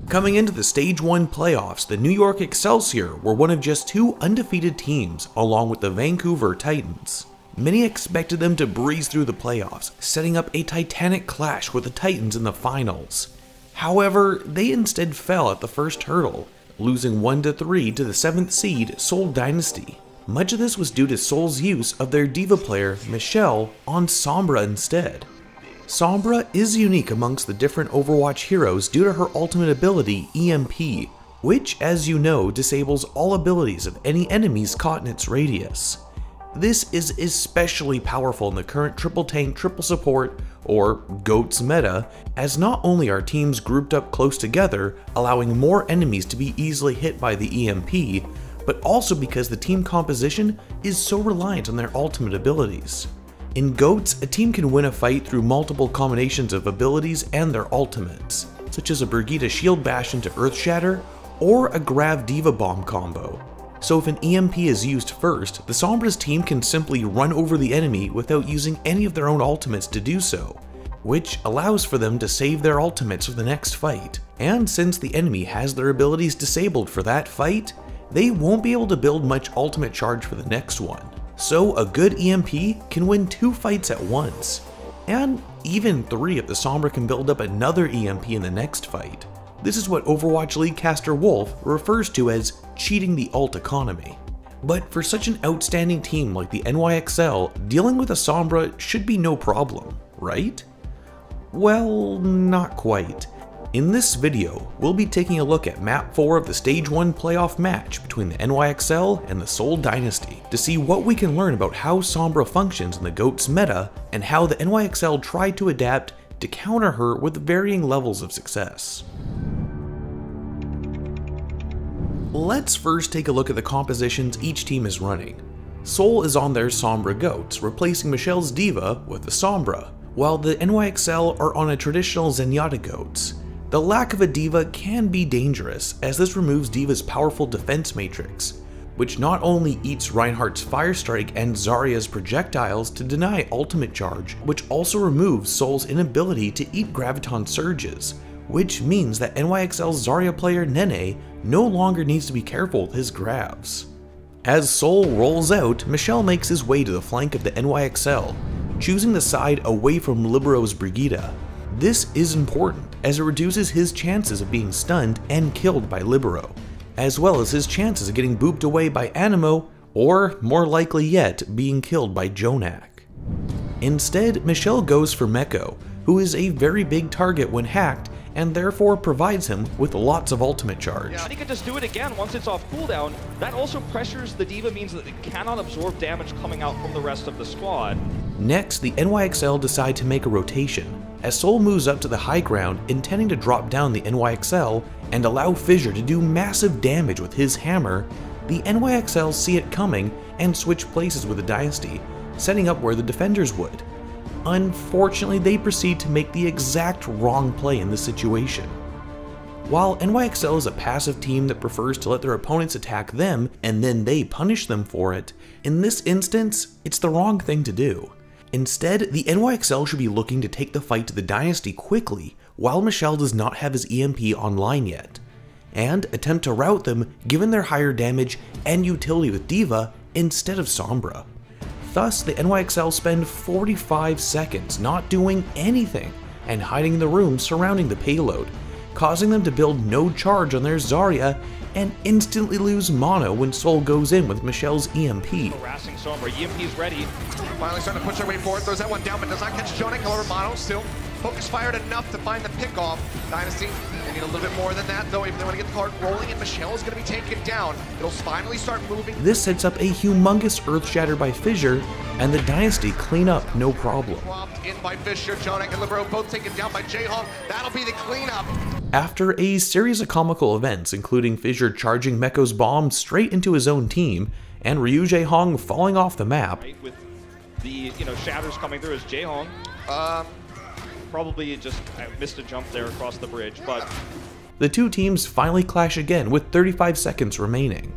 Coming into the Stage 1 playoffs, the New York Excelsior were one of just 2 undefeated teams along with the Vancouver Titans. Many expected them to breeze through the playoffs, setting up a titanic clash with the Titans in the finals. However, they instead fell at the first hurdle, losing 1-3 to the 7th seed Seoul Dynasty. Much of this was due to Seoul's use of their diva player, Michelle, on Sombra instead. Sombra is unique amongst the different Overwatch heroes due to her ultimate ability, EMP, which, as you know, disables all abilities of any enemies caught in its radius. This is especially powerful in the current triple tank, triple support, or GOATS meta, as not only are teams grouped up close together, allowing more enemies to be easily hit by the EMP, but also because the team composition is so reliant on their ultimate abilities. In GOATS, a team can win a fight through multiple combinations of abilities and their ultimates, such as a Brigitte Shield Bash into Earth Shatter, or a Grav Diva Bomb combo. So if an EMP is used first, the Sombra's team can simply run over the enemy without using any of their own ultimates to do so, which allows for them to save their ultimates for the next fight. And since the enemy has their abilities disabled for that fight, they won't be able to build much ultimate charge for the next one. So a good EMP can win 2 fights at once, and even 3 if the Sombra can build up another EMP in the next fight. This is what Overwatch League caster Wolf refers to as cheating the ult economy. But for such an outstanding team like the NYXL, dealing with a Sombra should be no problem, right? Well, not quite. In this video, we'll be taking a look at Map 4 of the Stage 1 playoff match between the NYXL and the Seoul Dynasty to see what we can learn about how Sombra functions in the GOATS meta and how the NYXL tried to adapt to counter her with varying levels of success. Let's first take a look at the compositions each team is running. Seoul is on their Sombra GOATS, replacing Michelle's Diva with the Sombra, while the NYXL are on a traditional Zenyatta GOATS. The lack of a Diva can be dangerous, as this removes Diva's powerful defense matrix, which not only eats Reinhardt's Fire Strike and Zarya's projectiles to deny ultimate charge, which also removes Seoul's inability to eat Graviton Surges, which means that NYXL's Zarya player NENNE no longer needs to be careful with his grabs. As Seoul rolls out, Michelle makes his way to the flank of the NYXL, choosing the side away from Libero's Brigitte. This is important, as it reduces his chances of being stunned and killed by Libero, as well as his chances of getting booped away by Animo, or more likely yet, being killed by Jonak. Instead, Michelle goes for Meko, who is a very big target when hacked, and therefore provides him with lots of ultimate charge. Yeah, and he can just do it again once it's off cooldown. That also pressures the Diva, means that it cannot absorb damage coming out from the rest of the squad. Next, the NYXL decide to make a rotation, as Seoul moves up to the high ground, intending to drop down the NYXL and allow Fissure to do massive damage with his hammer. The NYXL see it coming and switch places with the Dynasty, setting up where the defenders would. Unfortunately, they proceed to make the exact wrong play in this situation. While NYXL is a passive team that prefers to let their opponents attack them and then they punish them for it, in this instance, it's the wrong thing to do. Instead, the NYXL should be looking to take the fight to the Dynasty quickly while Michelle does not have his EMP online yet, and attempt to rout them given their higher damage and utility with Diva instead of Sombra. Thus, the NYXL spend 45 seconds not doing anything and hiding in the room surrounding the payload, causing them to build no charge on their Zarya and instantly lose mono when Seoul goes in with Michelle's EMP. Harassing Sombra, EMP is ready. Finally starting to push their way forward, throws that one down, but does not catch Jonak. However, mono still focus fired enough to find the pickoff. Dynasty, they need a little bit more than that, though, if they want to get the card rolling, and Michelle is going to be taken down. It'll finally start moving. This sets up a humongous Earth Shatter by Fissure, and the Dynasty clean up no problem. Dropped in by Fissure, Jonak and Libero both taken down by J-Hong. That'll be the cleanup. After a series of comical events, including Fissure charging Meko's bomb straight into his own team, and Ryu J-Hong falling off the map. Right, with the shatters coming through as J-Hong. Probably just missed a jump there across the bridge, but the two teams finally clash again with 35 seconds remaining.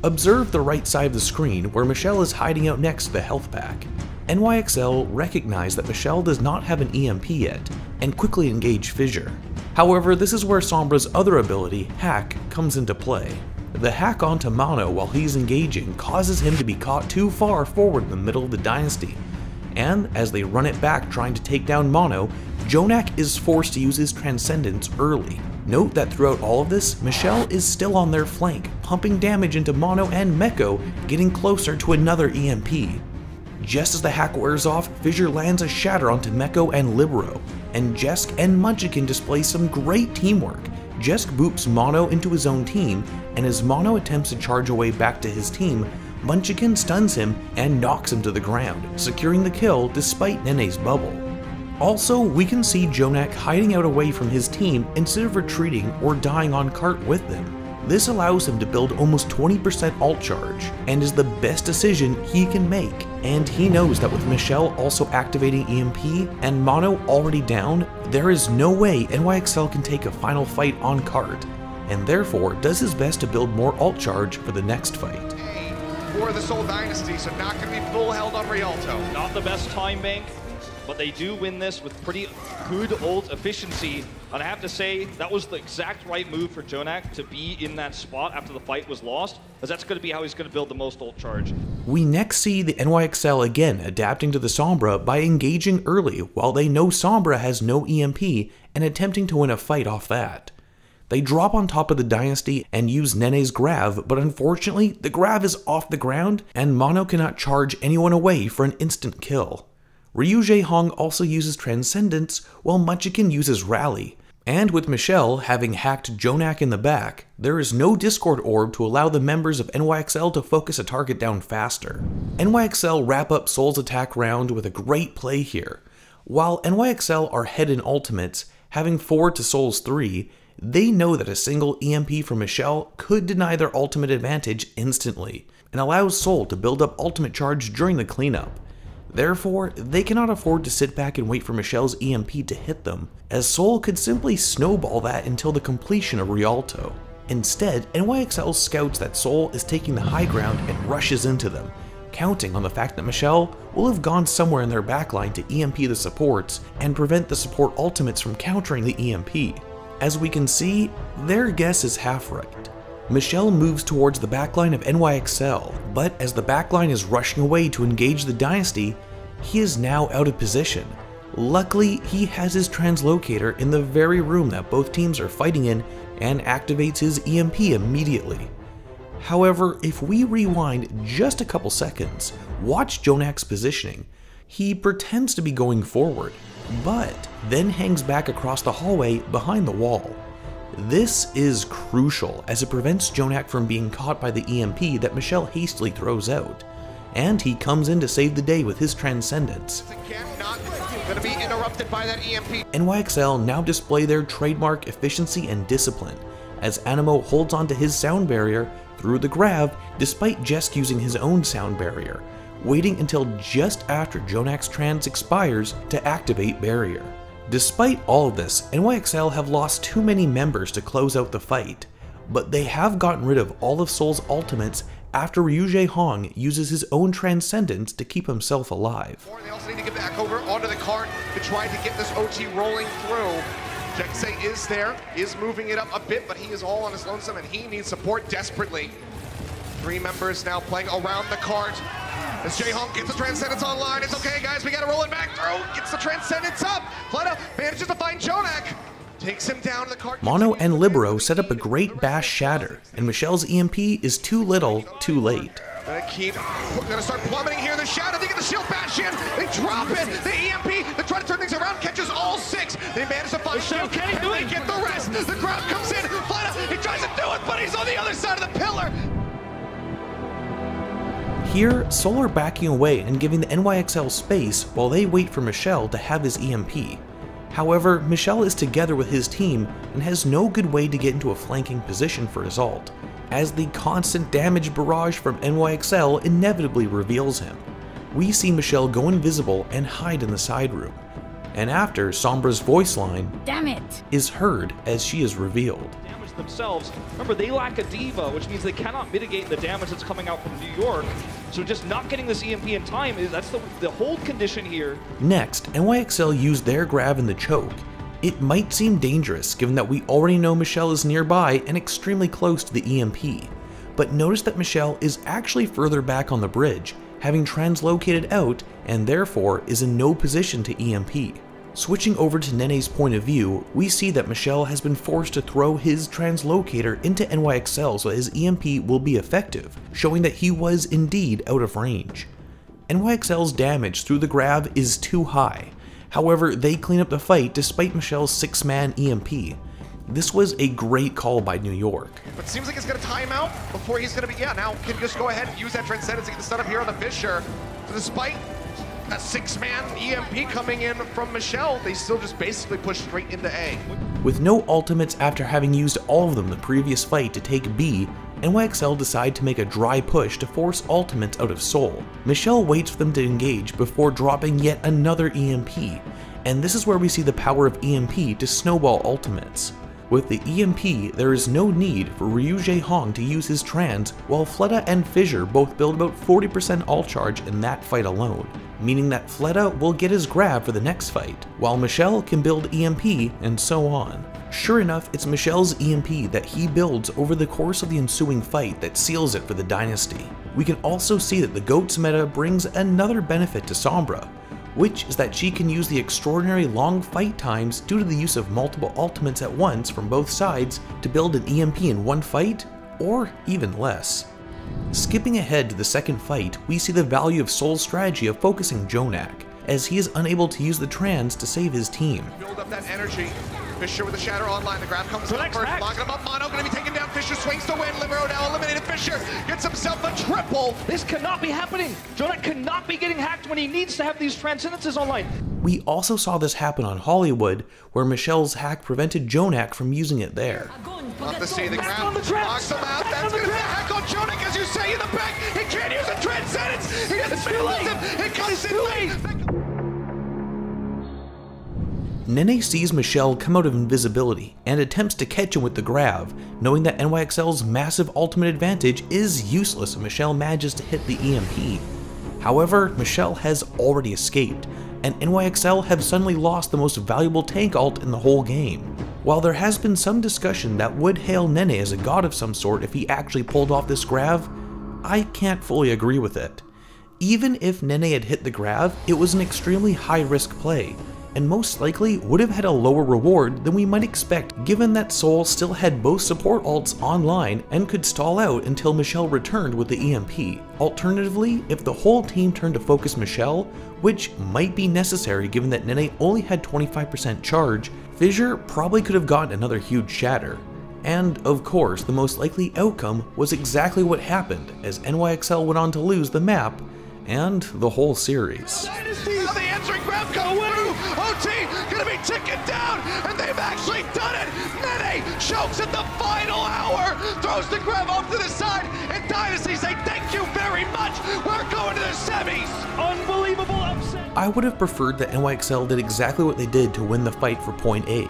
Observe the right side of the screen where Michelle is hiding out next to the health pack. NYXL recognize that Michelle does not have an EMP yet, and quickly engage Fissure. However, this is where Sombra's other ability, Hack, comes into play. The hack onto Mono while he's engaging causes him to be caught too far forward in the middle of the Dynasty, and as they run it back trying to take down Mono, JJoNak is forced to use his Transcendence early. Note that throughout all of this, Michelle is still on their flank, pumping damage into Mono and Meko, getting closer to another EMP. Just as the hack wears off, Fissure lands a Shatter onto Meko and Libero, and Jesk and Munchkin display some great teamwork. Jesk boops Mono into his own team, and as Mono attempts to charge away back to his team, Munchkin stuns him and knocks him to the ground, securing the kill despite NENNE's bubble. Also, we can see JJoNak hiding out away from his team instead of retreating or dying on cart with them. This allows him to build almost 20% ult charge, and is the best decision he can make. And he knows that with Michelle also activating EMP and Mono already down, there is no way NYXL can take a final fight on cart, and therefore does his best to build more ult charge for the next fight. For the Seoul Dynasty, so not going to be full held on Rialto. Not the best time bank, but they do win this with pretty good ult efficiency. And I have to say, that was the exact right move for JJoNak to be in that spot after the fight was lost, as that's going to be how he's going to build the most ult charge. We next see the NYXL again adapting to the Sombra by engaging early while they know Sombra has no EMP and attempting to win a fight off that. They drop on top of the Dynasty and use NENNE's Grav, but unfortunately the Grav is off the ground and Mono cannot charge anyone away for an instant kill. Ryu Jae-hong also uses Transcendence while Munchkin uses Rally. And with Michelle having hacked JJoNak in the back, there is no Discord orb to allow the members of NYXL to focus a target down faster. NYXL wrap up Seoul's attack round with a great play here. While NYXL are head in ultimates, having 4 to Seoul's 3, they know that a single EMP from Michelle could deny their ultimate advantage instantly, and allows Seoul to build up ultimate charge during the cleanup. Therefore, they cannot afford to sit back and wait for Michelle's EMP to hit them, as Seoul could simply snowball that until the completion of Rialto. Instead, NYXL scouts that Seoul is taking the high ground and rushes into them, counting on the fact that Michelle will have gone somewhere in their backline to EMP the supports and prevent the support ultimates from countering the EMP. As we can see, their guess is half right. Michelle moves towards the backline of NYXL, but as the backline is rushing away to engage the Dynasty, he is now out of position. Luckily, he has his translocator in the very room that both teams are fighting in and activates his EMP immediately. However, if we rewind just a couple seconds, watch JJonak's positioning. He pretends to be going forward, but then hangs back across the hallway behind the wall. This is crucial as it prevents JJoNak from being caught by the EMP that Michelle hastily throws out, and he comes in to save the day with his Transcendence. Again, not going to be interrupted by that EMP. NYXL now display their trademark efficiency and discipline, as Animo holds onto his sound barrier through the Grav despite Jesk using his own sound barrier, waiting until just after JJonak's trans expires to activate barrier. Despite all of this, NYXL have lost too many members to close out the fight, but they have gotten rid of all of Seoul's ultimates after Ryu Jae-hong uses his own Transcendence to keep himself alive. They also need to get back over onto the cart to try to get this OT rolling through. Jeksei is there, is moving it up a bit, but he is all on his lonesome and he needs support desperately. 3 members now playing around the cart. As Jae-hong gets the Transcendence online, it's okay guys, we gotta roll it back through, gets the Transcendence up, Fleta manages to find JJoNak, takes him down to the cart. Mono and Libero set up a great bash shatter, and Michelle's EMP is too little, too late. Gonna start plummeting here, the shadow, they get the shield bash in, they drop it, the EMP, they try to turn things around, catches all 6, they manage to find him, can they get the rest, the crowd comes in, Fleta, he tries to do it, but he's on the other side of the pillar. Here, Seoul are backing away and giving the NYXL space while they wait for Michelle to have his EMP. However, Michelle is together with his team and has no good way to get into a flanking position for his ult, as the constant damage barrage from NYXL inevitably reveals him. We see Michelle go invisible and hide in the side room, and after, Sombra's voice line, "Damn it," is heard as she is revealed. Themselves. Remember, they lack a diva, which means they cannot mitigate the damage that's coming out from New York. So just not getting this EMP in time, that's the hold condition here. Next, NYXL used their Grav in the choke, It might seem dangerous given that we already know Michelle is nearby and extremely close to the EMP, but notice that Michelle is actually further back on the bridge, having translocated out and therefore is in no position to EMP. Switching over to NENNE's point of view, we see that Michelle has been forced to throw his translocator into NYXL so that his EMP will be effective, showing that he was indeed out of range. NYXL's damage through the grab is too high, however they clean up the fight despite Michelle's 6-man EMP. This was a great call by New York. But seems like it's going to time out before he's going to be, now can just go ahead and use that Transcendence to get the stun up here on the Fisher. So despite a 6-man EMP coming in from Michelle, they still just basically push straight into A. With no ultimates after having used all of them the previous fight to take B, NYXL decide to make a dry push to force ultimates out of Seoul. Michelle waits for them to engage before dropping yet another EMP, and this is where we see the power of EMP to snowball ultimates. With the EMP, there is no need for Ryu Jae-hong to use his trans, while Fleta and Fissure both build about 40% ult charge in that fight alone, meaning that Fleta will get his grab for the next fight, while Michelle can build EMP, and so on. Sure enough, it's Michelle's EMP that he builds over the course of the ensuing fight that seals it for the Dynasty. We can also see that the GOATS meta brings another benefit to Sombra, which is that she can use the extraordinary long fight times due to the use of multiple ultimates at once from both sides to build an EMP in one fight, or even less. Skipping ahead to the second fight, we see the value of Seoul's strategy of focusing Jonak, as he is unable to use the trans to save his team. Build up that energy. Fisher with the Shatter online, the grab comes up first, locking him up, Mono gonna be taken down, Fisher swings to win, Libero now eliminated, Fisher gets himself a triple! This cannot be happening! Jonak cannot be getting hacked when he needs to have these Transcendences online. We also saw this happen on Hollywood, where Michelle's hack prevented Jonak from using it there. Love to see the grab, knocks him out, that's gonna be a hack on Jonak, as you say in the back, he can't use a Transcendence, he doesn't realize him, it comes in late! NENNE sees Michelle come out of invisibility and attempts to catch him with the grab, knowing that NYXL's massive ultimate advantage is useless if Michelle manages to hit the EMP. However, Michelle has already escaped, and NYXL have suddenly lost the most valuable tank ult in the whole game. While there has been some discussion that would hail NENNE as a god of some sort if he actually pulled off this grab, I can't fully agree with it. Even if NENNE had hit the grab, it was an extremely high-risk play, and most likely would have had a lower reward than we might expect given that Seoul still had both support ults online and could stall out until Michelle returned with the EMP. Alternatively, if the whole team turned to focus Michelle, which might be necessary given that NENNE only had 25% charge, Fissure probably could have gotten another huge shatter. And of course, the most likely outcome was exactly what happened as NYXL went on to lose the map and the whole series. Dynasty, now the answering grab comes through. OT gonna be ticking down, and they've actually done it. NENNE chokes at the final hour, throws the grab off to the side, and Dynasty say thank you very much. We're going to the semis. Unbelievable upset. I would have preferred that NYXL did exactly what they did to win the fight for point A.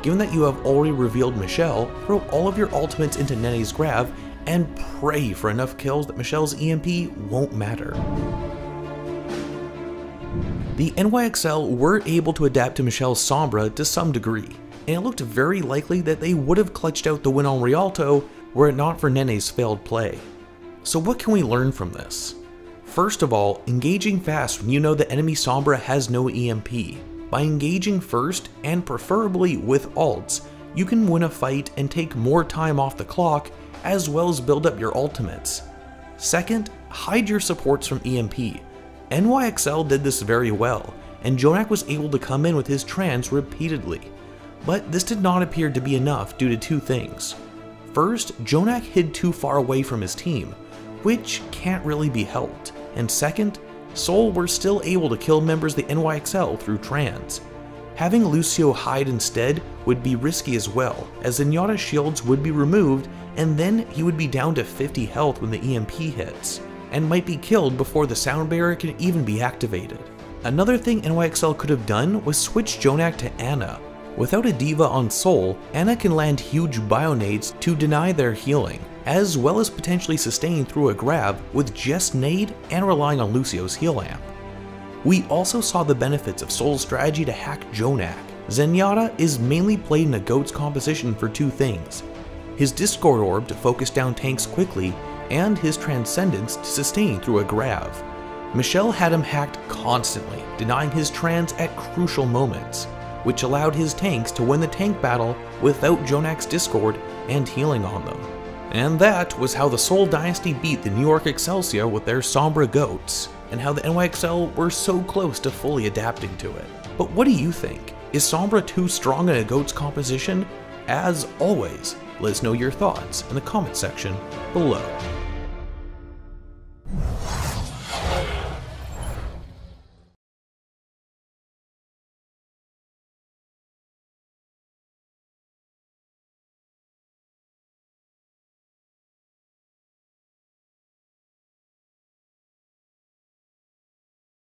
Given that you have already revealed Michelle, throw all of your ultimates into NENNE's grab and pray for enough kills that Michelle's EMP won't matter. The NYXL were able to adapt to Michelle's Sombra to some degree, and it looked very likely that they would have clutched out the win on Rialto were it not for NENNE's failed play. So what can we learn from this? First of all, engaging fast when you know the enemy Sombra has no EMP. By engaging first, and preferably with ults, you can win a fight and take more time off the clock, as well as build up your ultimates. Second, hide your supports from EMP. NYXL did this very well, and Jonak was able to come in with his trans repeatedly. But this did not appear to be enough due to two things. First, Jonak hid too far away from his team, which can't really be helped. And second, Seoul were still able to kill members of the NYXL through trans. Having Lucio hide instead would be risky as well, as Zenyatta's shields would be removed and then he would be down to 50 health when the EMP hits, and might be killed before the sound barrier can even be activated. Another thing NYXL could have done was switch Jonak to Ana. Without a diva on Seoul, Ana can land huge bionades to deny their healing, as well as potentially sustain through a grab with just nade and relying on Lucio's heal amp. We also saw the benefits of Seoul's strategy to hack Jonak, Zenyatta is mainly played in a GOATS composition for two things: his Discord Orb to focus down tanks quickly, and his Transcendence to sustain through a Grav. Michelle had him hacked constantly, denying his trans at crucial moments, which allowed his tanks to win the tank battle without JJJJonak's Discord and healing on them. And that was how the Seoul Dynasty beat the New York Excelsior with their Sombra GOATs, and how the NYXL were so close to fully adapting to it. But what do you think? Is Sombra too strong in a GOATS composition? As always, let us know your thoughts in the comment section below.